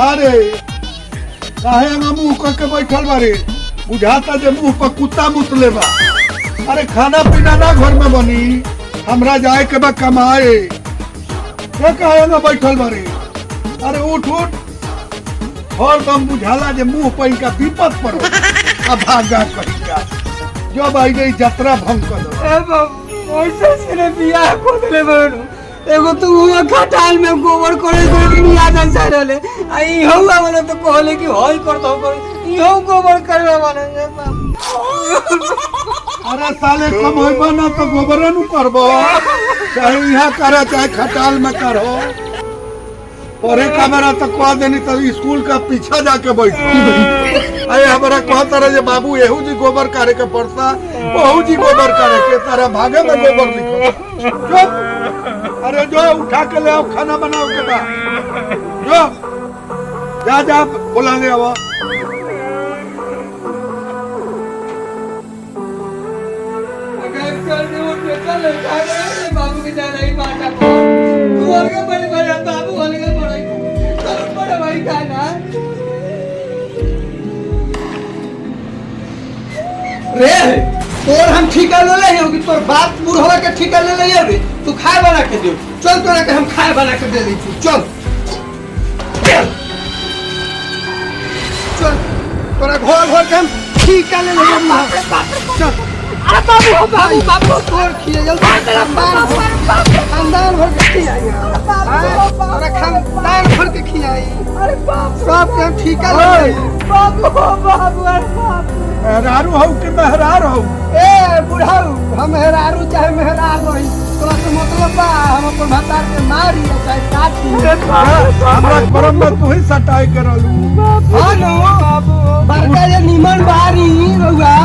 अरे काहे मुंह करके बैठल बारे बुझाता जे मुंह पर कुत्ता मुतले बा। अरे खाना पीना ना घर में बनी हमरा जाए के बा कमाए काहे ना बैठल बारे। अरे उठ उठ और दम बुझाला जे मुंह पर इनका विपद पड़ो अब भागा कहिया जो भाई गई यात्रा भंग कर दो। ए बाबू ऐसे सिरे बियाह को दे बनो एगो तो हुआ खटाल में गोबर करे कोई नहीं आ जा रहले आ ई हुआ वाला तो कहले कि होई कर दो कर ई हो गोबर करे वाला ए बाबू। अरे साले कम होइबा ना तो गोबर नु करबो चाहे यहाँ करे चाहे खटाल में करो परे कैमरा तक कह देनी तो स्कूल का पीछा जाके बैठो। अरे हमारा कहता रहे बाबू एहू जी गोबर करे के पड़ता ओहू जी गोबर करे के तारा भागे में गोबर लिखो। चुप अरे जो उठा के ले आओ खाना बनाओ के बाद जो जा जा बुला ले आओ। बाबू के जाना ही बाटा को तू और के बड़े बड़े बाबू वाले के बड़े चलो बड़ा भाई खाना रे तोर हम ठिका ले ले होगी तोर बाप बुढ़वा के ठिका ले ले रे तू खाए बना के दे चल तोरा के हम खाए बना के दे दी चल चल चल तोरा घर घर के हम ठिका ले ले चल। अरे बाबू हो बाबू बाबू तोर खिए जल खानदान भर के खियाई अरे खानदान भर के खियाई अरे बाप सब के ठीका ले बाबू हो बाबू अरे बाप मेहरारू हो कि मेहरार हो ए बुढ़ाऊ हम मेहरारू चाहे मेहरार होई तोरा से मतलब बा हम अपन भतार के मारी चाहे काटी हमरा परम में तू ही सटाई करलू। हां नो बाबू बड़का ये निमन बारी रहुआ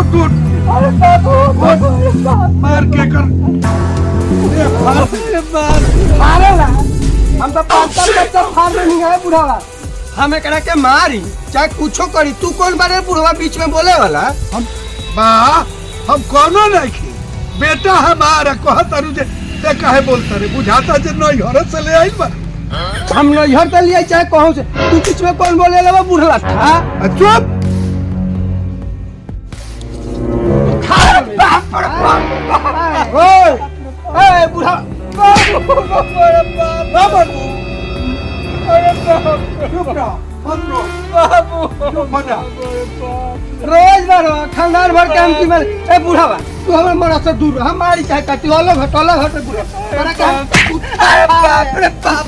उठ उठ अरे बाबू मार के कर अरे बाप मारे ना हम तो पांच बच्चा फाड़ नहीं है बुढ़ावा हम एकरा के मारी चाहे कुछो करी तू कौन बारे बुढ़वा बीच में बोले वाला हम बा हम कोनो नहीं की बेटा हमारा कहत अरु जे ते काहे बोलता रे बुझाता जे नहीं हर से ले आई बा हम नैहर से लिया चाहे कहूं से तू बीच में कौन बोले लगा बुढ़वा था चुप ओए ए बुढ़ा बाबू अरे चुप रहो मत रो बाबू चुप हो जा। रोज बारो खानदान भर काम की में ए बुढ़ावा तू हमर मरा से दूर हमारी चाहे काटी अलग हट बुढ़ा तोरा का अरे बाप रे बाप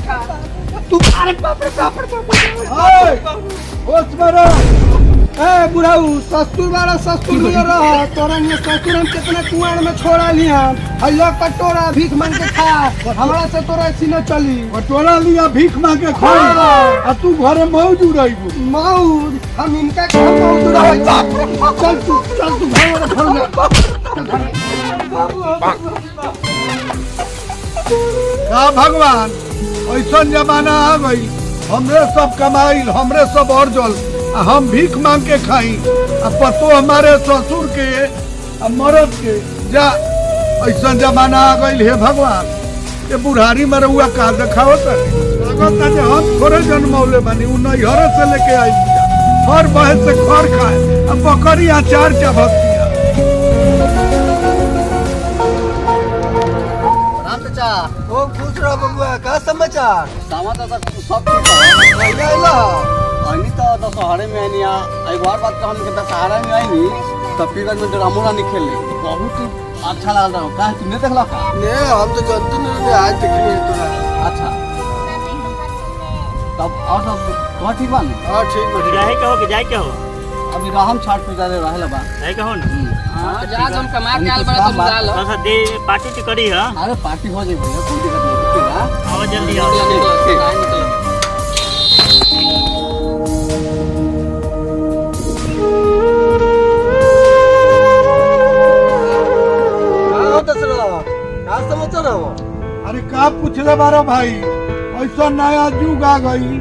तू अरे बाप रे बाप ओए होश में रहो। ए बुढ़ाऊ ससुर बारा ससुर में रह तोरा ने ससुर हम कितना कुआं में छोड़ा लिया हल्ला कटोरा भीख मांग के खा हमरा से तोरा सीने चली कटोरा लिया भीख मांगे खा आ तू घरे मौजूद रही मौज हम इनका काम मौजूद रह चल तू घर में का भगवान ऐसा जमाना आ गई हमरे सब कमाइल हमरे सब अर्जल आ हम भीख मांग के खाई आ पतो हमारे ससुर के आ मरद के जा ऐसा जमाना आ गई हे भगवान ये बुढ़ारी में रहुआ का देखाओ लगता जे हम थोड़े जन्मौले बनी उ नैहर से लेके आई हर बहन से खर खाए आ बकरी अचार क्या भक्तिया। ओ खुश रह बबुआ का समाचार समाचार तो सब ठीक है भैया ला अनी तो दशहरे में आनी एक बार बात हम के दशहरा में आईनी तो पीगन में रामोरा निकले बहुत अच्छा लग रहा का तुमने देखला का ने हम तो जानते नहीं आज देखिए तोरा अच्छा तब और सब बहुत ठीक बा हां ठीक बा जाए के हो कि जाए के हो अभी रहम छठ पूजा रे रहला बा जाए के हो ना हां आज हम कमा के आल बड़ा तुम डाल तो दे पार्टी टी करी है अरे पार्टी हो जाए भैया कोई दिक्कत नहीं ठीक है आओ जल्दी आओ समाचार हो अरे का पूछले बारा भाई ऐसा नया युग आ गई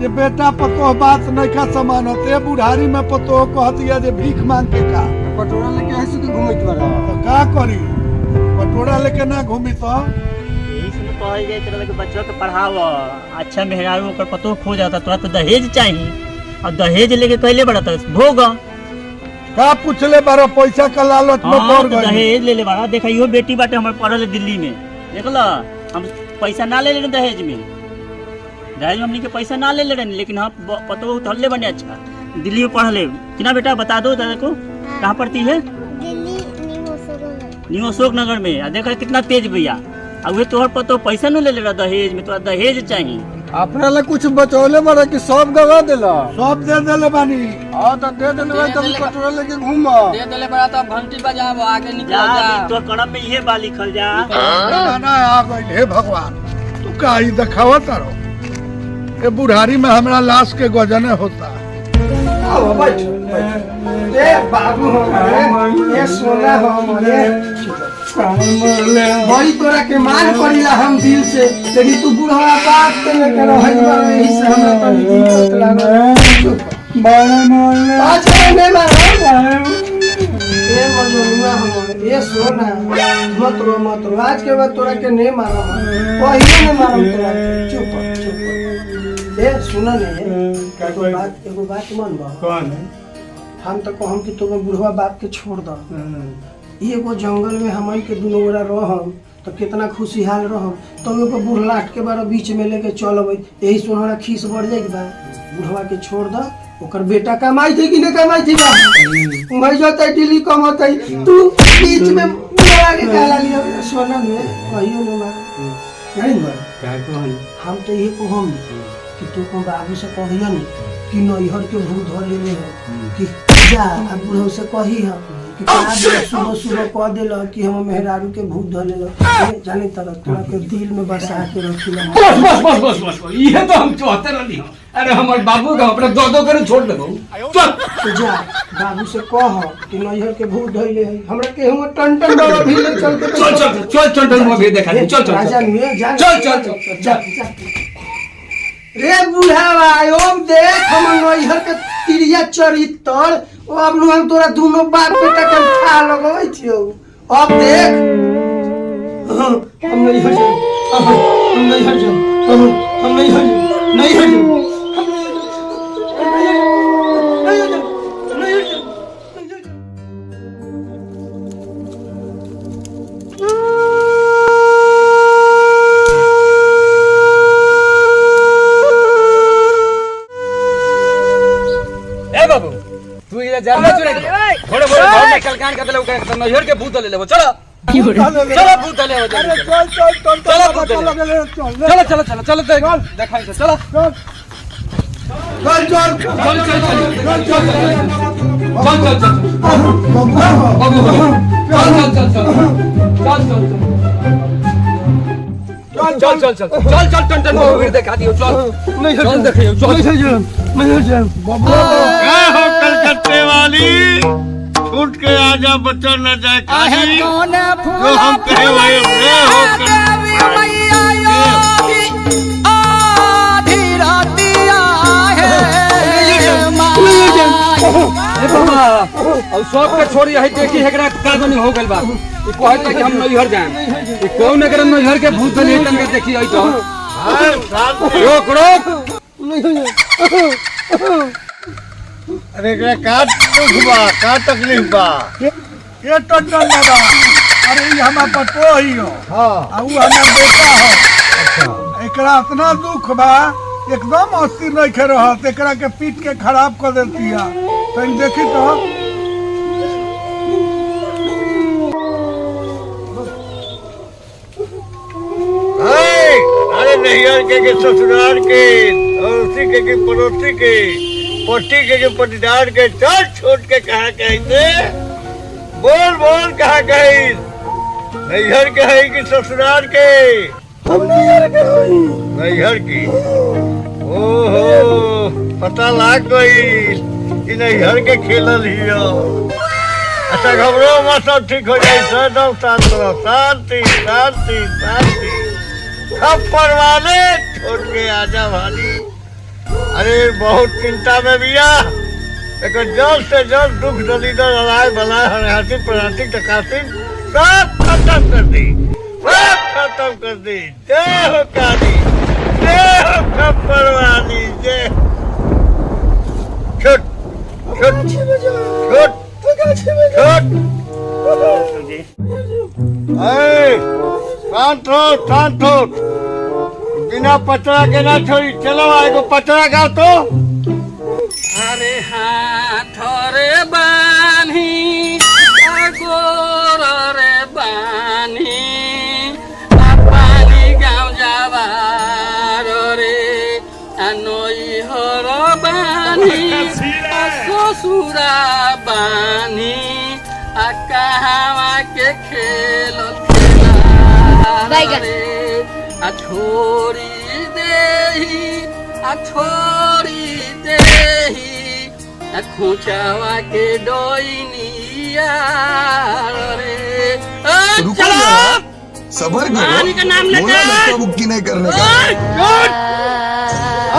जे बेटा पतो बात नहीं का समानत है बुढ़ारी में पतो कहतिया जे भीख मांग के का पटोरा लेके ऐसे तो घूमत बड़ा तो का करी पटोरा लेके ना घूमी तो कहल जाए तरह के बच्चों के पढ़ाव अच्छा मेहरारू ओकर पतो खो जाता तोरा तो दहेज चाहिए और दहेज लेके कहले बड़ा तो भोग का पूछले बारो पैसा का लालच में हाँ पड़ तो गई दहेज ले ले बड़ा देखा इहो बेटी बाटे हमर पढ़ल दिल्ली में देखला हम पैसा ना ले ले दहेज में हमनी के पैसा ना ले रहे लेकिन हम पतो उठले बने अच्छा दिल्ली में पढ़ ले किना बेटा बता दो दादा को कहाँ पढ़ती है न्यू अशोक नगर में देखा कितना तेज भैया अब वे तोहर पतो पैसा न ले रहा दहेज में तोरा दहेज चाहिए अपना ला कुछ बचौले बड़ा कि सब गवा देला सब दे देले बानी हां तो दे देले भाई तुम कटोरा लेके घूम दे देले बड़ा तो घंटी बजाबो आगे निकल जा जा तो कड़म में ये बा लिखल जा ना आ गई हे भगवान तू का ही दिखावा तारो ये बुढ़ारी में हमरा लाश के गजने होता आओ बैठ ए बाबू हमारे ये सोना हमारे भाई तोरा के मान करिला हम दिल से लेकिन तू बुढ़ा बात के लेकर रहई बा यही से हमरा तनी दिक्कत लागल बारे मारले अच्छा ने मारो ए मजनुआ हमारे ये सोना मत रो आज के बाद तोरा के नहीं मारो वही ने मारो तोरा चुप ए सुना ने एगो बात मन बा कौन हम तो कहम कि तुम बुढ़वा बाप के छोड़ दो एगो जंगल में हमन के दुनो गोरा रहम तो कितना खुशहाल रहम तो एगो बूढ़ लाट के बारे बीच में लेके चल अबै यही सोहरा खीस बढ़ जाई बा बुढ़वा के छोड़ दो ओकर बेटा कमाई थी कि नहीं कमाई थी बा मैं जाता दिल्ली कमाता तू बीच में बुढ़वा के काला लिया सोना में कहियो न मार नहीं बा क्या कहन हम तो यही कहम कि तू को बाबू से कहियो न कि नैहर के भूत धर लेले हो कि जा अब बुढ़ऊ से कही हो कि सुबह सुबह कह दिल कि हम मेहरारू के भूत धर ले जाने तरह तोरा के दिल में बसा के रखिला बस ये तो हम चाहते रहली अरे हमारे बाबू का अपने दो करे छोड़ देबो चल तो जा बाबू से कह कि नैहर के भूत धर ले हमरा के हम टन बाबा भी ले चल के चल टन में भी देखा चल राजा में जा चल रे बुढ़ावा ओम देख हम नैहर के तिरिया चरित्र ओ अब हम तोरा दोनों बाप बेटा के खा लगबै छियो अब देख हम नहीं हट हम नहीं हट हम नहीं हट बाबू तू इधर जा मत चुरे थोड़े घर में कलकान कर ले तो नैहर के भूत ले ले चलो चलो भूत ले ले अरे चल देखाई से चलो चल टन में देखा दियो चल देखियो चल हो कलकत्ते वाली छूट के आजा बच्चा न जाए काशी जो हम कहे वही हो और सब के छोड़ी है देखी हेकरा कादनी हो गइल बा ई कहत कि हम नैहर जाए ई कौन अगर नैहर के भूत ले तन के देखी आई तो रोक अरे का दुख बा का तकलीफ बा ये टंडन लगा अरे ये हमार पतो ही हो हां आ उ हमार बेटा हो अच्छा एकरा इतना दुख बा एकदम अस्थिर नहीं खे रहत एकरा के पीट के खराब कर देतिया तो देखी तो अरे नैहर के ससुराल के अड़ोसी के पड़ोसी के पट्टी के पटीदार के चल छोट के कहा कहते बोल कहा कही नैहर के है कि ससुराल के नैहर की ओहो पता लाग गई कि नैहर के खेलल हियो अच्छा घबरो मत सब ठीक हो जाए एकदम शांति सब परवाने छोड़ के आजा भाली अरे बहुत चिंता में बिया एक जल्द से जल्द दुख दलीदर लड़ाई बलाय हराती प्रणाती टकाती सब खत्म कर दी सब खत्म कर दी। जय हो काली, जय हो खप्पर वाली, जय। छुट छुट छुट छुट। शांत हो। बिना पचड़ा के ना छोड़ी। चलो आएगो पचड़ा गाओ तो। अरे हाथ रे बानी गोर रे बानी पानी गाँव जावा रे नई हर बानी ससुरा बानी कहावा के खेल रे छोड़ी देही खोचावा के डोइनिया रे। रुको सबर करो, का नाम लेते बोला धक्का मुक्की नहीं करने का।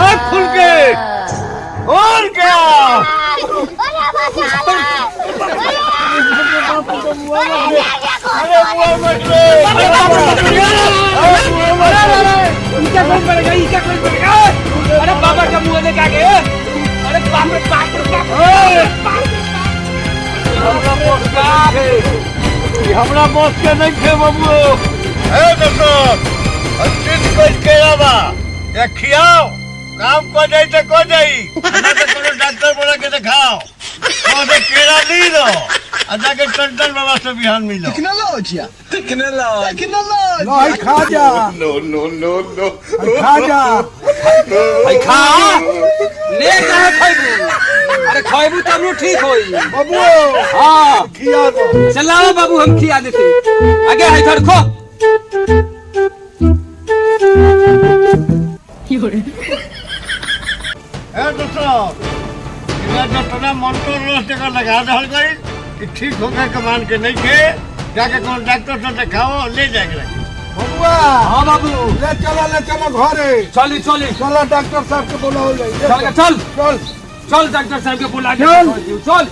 आँख खुल के और क्या अरे बाबा का मुंह देखा के, अरे बाप रे बाप रे बाप। हमरा बॉस के नहीं थे बाबू। दोस्तों के आवा या खियाओ काम को जाई तो को जाई ना तो कोनो डॉक्टर बोला के दिखाओ तो दे केरा ली लो आजा के टंटन बाबा से बिहान मिलो। टेक्नोलॉजी नहीं खा जा। नो खा जा। भाई खा ले कहे खाइबू। अरे खाइबू तब नु ठीक होई बाबू हां खिया दो। चलाओ बाबू हम खिया देते। आगे है इधर खो। दोस्तों इधर जो तना मंत्र रस जगह लगा दहल गई कि ठीक हो गए कमान के नहीं थे जाके कौन डॉक्टर से दिखाओ ले जाएंगे। बबुआ हां बाबू ले चलो घरे। चली चलो डॉक्टर साहब के बुलाओ ले। चल चल डॉक्टर साहब के बुला के चल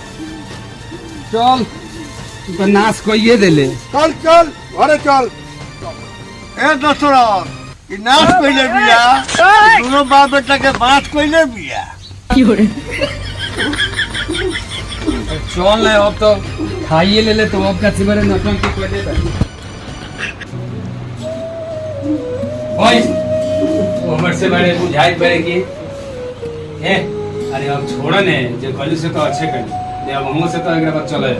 तो नाश कोइए देले। चल घरे चल। दोस्तों कि नाश कोइले बिया दोनों बाप बेटा के बात कोइले बिया। चल ले अब तो खाइए ले तो अब का सिमरे नटन के कोई दे ओए उम्र से बड़े बुझाई पड़ेगी ए। अरे अब छोड़ ने जो कलू से तो अच्छे कर अब हम से तो एकरा बात चले।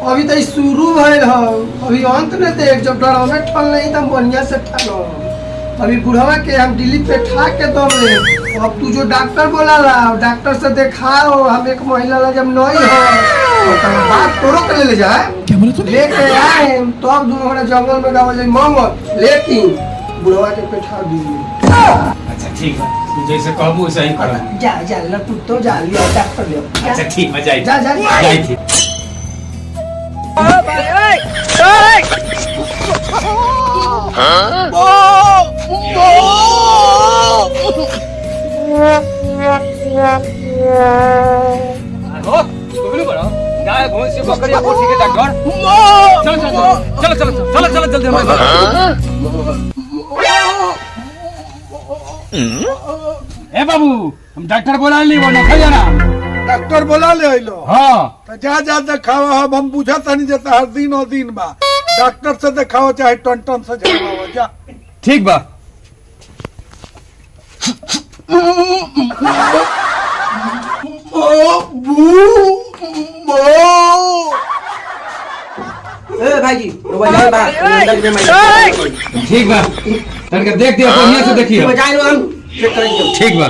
अभी तो शुरू भइल हो, अभी अंत ने देख जब डर में ठल नहीं तो बढ़िया से ठलो। अभी बुढ़वा के हम दिल्ली पे ठा के दम ले। अब तू जो डॉक्टर बोला ला डॉक्टर से दिखाओ। हम एक महिला ला जब नहीं हो तो बात तोरो के ले जाए लेके आए तो अब दोनों घंटा जंगल में गावल जाए मंगल लेकिन बुढ़वा के पेठा दीजिए। अच्छा ठीक है तू जैसे कहबू वैसे ही करब। जा लटू तो जा लियो डॉक्टर लियो। अच्छा ठीक है जाई जा जाई थी। हो बोलू बड़ा गाय भैंस से बकरिया पोसी के डॉक्टर। चलो जल्दी ए बाबू हम डॉक्टर बोला ली वो न जाना। डॉक्टर बोला ले आइलो। हां तो जा दिखाओ। हम बुझत नहीं जैसे हर दिन बा डॉक्टर से दिखाओ चाहे टन से झड़वाओ जा। ठीक बा। भाईजी ठीक बा तनका देख दिया बढ़िया से देखियो। ठीक बा।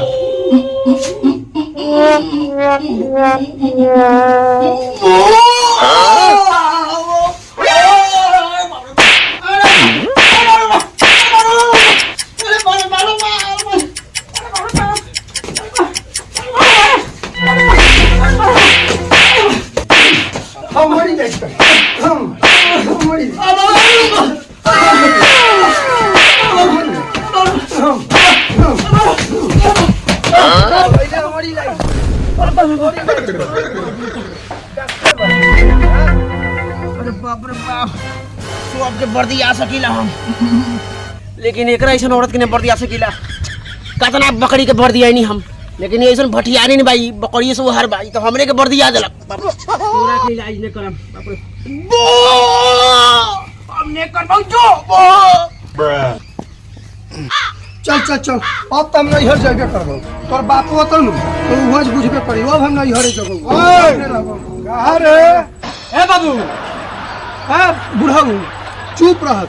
अरे बाप रे बाप सबके वर्दी आ सकीला हम, लेकिन एकरा ऐसा औरत के ने वर्दी आ सकीला। कतना बकरी के वर्दी आई नहीं हम, लेकिन ऐसा भटियारी नहीं भाई, बकरी से वो हर भाई तो हमरे के वर्दी आ देलक। पूरा के इलाज ने करम बाप रे, हमने करबौ जो चल चल चल, अब तो हम नहीं हर जगह करबो। तोर बापो होतो नु तो वहां बुझबे पड़ी, अब हम नहीं हरे जगह। कहा रे ए बाबू, ए बुढ़ऊ, चुप रह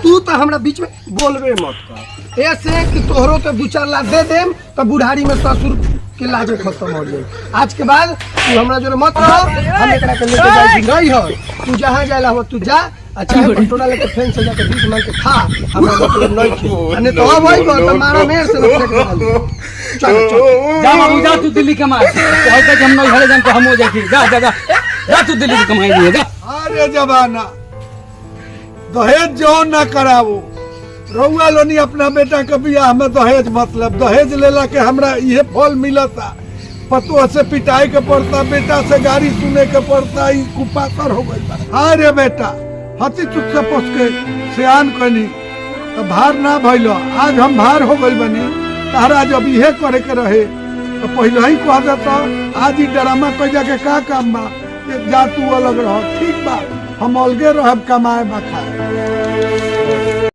तू तो हमरा बीच में बोलबे मत कर। ऐसे कि तोहरो के 2-4 लाख दे देम तो बुढ़ारी में ससुर के लाजे खत्म हो जाए। आज के बाद तू हमरा जो मत रह, हम एकरा के लेके जाई नहीं हो। तू जहां जाइला हो तू जा, अच्छा टोला लेके फैन से जाके बीच मार के खा, हमरा मतलब नहीं खी। अने तो अब भाई तो मारा मेर से न फेंक दे। चल चल जा बाबू जा, तू दिल्ली कमा, कहै तक हम नहीं हरे जान तो हम हो जाती। जा जा जा तू दिल्ली कमाई दिए जा। अरे जमाना दहेज जो ना करावो, रउआ लोनी अपना बेटा के बियाह में दहेज मतलब दहेज लेला के हमरा ये फल मिलता। पतोह से पिटाई के पड़ता, बेटा से गाड़ी सुने के पड़ता, ई कुपातर हो गई। हाँ रे बेटा, हती चुप से पोस के सियान कनी तो भार ना भइलो, आज हम भार हो गई बनी। तारा जब इहे करे के रहे तो पहले ही कह देता, आज ही ड्रामा कह जाके का काम बा, जा तू अलग रह। ठीक बा, हम अलगे रहब, कमाए बा खाए।